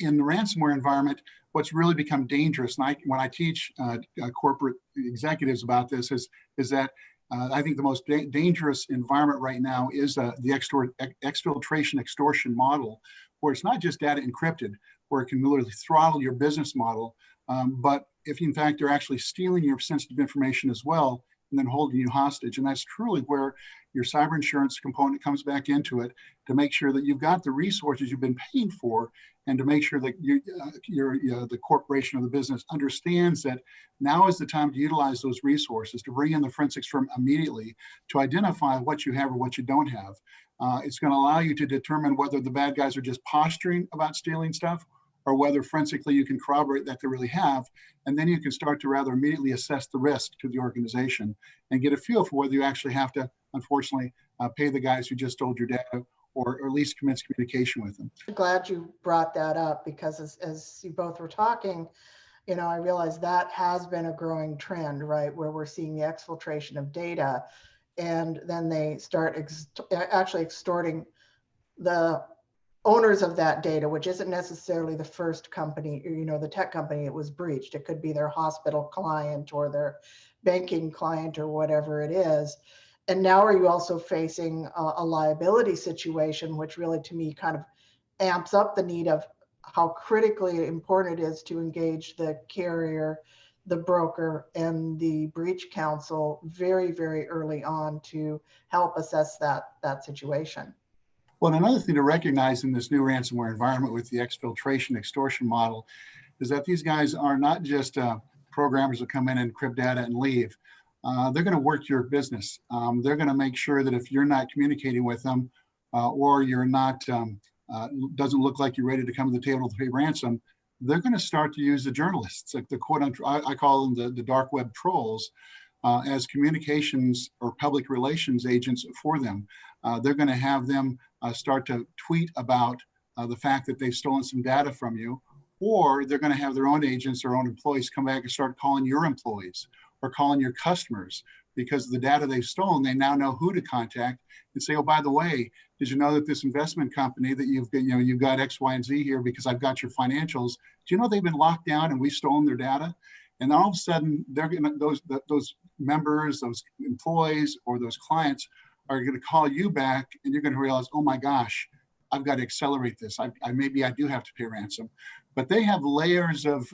in the ransomware environment, what's really become dangerous, and when I teach corporate executives about this, is that I think the most dangerous environment right now is the exfiltration extortion model, where it's not just data encrypted, where it can literally throttle your business model, but if in fact they're actually stealing your sensitive information as well, and then holding you hostage. And that's truly where your cyber insurance component comes back into it, to make sure that you've got the resources you've been paying for, and to make sure that the corporation or the business understands that now is the time to utilize those resources, to bring in the forensics firm immediately to identify what you have or what you don't have. It's going to allow you to determine whether the bad guys are just posturing about stealing stuff, or whether forensically you can corroborate that they really have. And then you can start to rather immediately assess the risk to the organization and get a feel for whether you actually have to, unfortunately, pay the guys who just stole your data, or at least commence communication with them. I'm glad you brought that up, because as you both were talking, I realized that has been a growing trend, right? Where we're seeing the exfiltration of data, and then they start actually extorting the owners of that data, which isn't necessarily the first company, the tech company it was breached. It could be their hospital client or their banking client or whatever it is. And now are you also facing a liability situation, which really to me kind of amps up the need of how critically important it is to engage the carrier, the broker, and the breach counsel very, very early on to help assess that situation. Well, another thing to recognize in this new ransomware environment with the exfiltration extortion model is that these guys are not just programmers who come in and encrypt data and leave. They're going to work your business. They're going to make sure that if you're not communicating with them, or you're not, doesn't look like you're ready to come to the table to pay ransom, they're going to start to use the journalists, like the quote unquote, I call them the dark web trolls, as communications or public relations agents for them. They're going to have them start to tweet about the fact that they've stolen some data from you, or they're going to have their own agents, their own employees come back and start calling your employees or calling your customers, because of the data they've stolen. They now know who to contact and say, oh, by the way, did you know that this investment company that you've got X, Y, and Z here because I've got your financials. Do you know they've been locked down and we've stolen their data? And all of a sudden, they're going to, those members, those employees, or those clients are going to call you back, and you're going to realize, oh my gosh, I've got to accelerate this. Maybe I do have to pay ransom. But they have layers of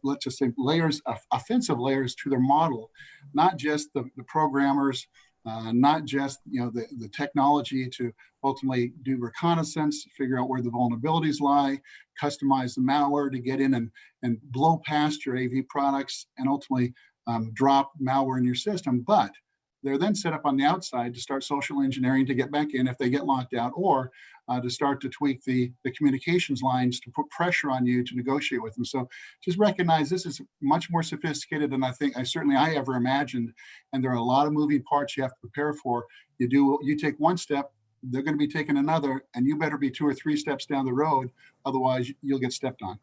let's just say layers, offensive layers to their model, not just the programmers, not just the technology to ultimately do reconnaissance, figure out where the vulnerabilities lie, customize the malware to get in and blow past your AV products and ultimately drop malware in your system. But they're then set up on the outside to start social engineering to get back in if they get locked out, or to start to tweak the communications lines to put pressure on you to negotiate with them. So just recognize this is much more sophisticated than I ever imagined. And there are a lot of moving parts you have to prepare for. You take one step, they're going to be taking another, and you better be 2 or 3 steps down the road. Otherwise, you'll get stepped on.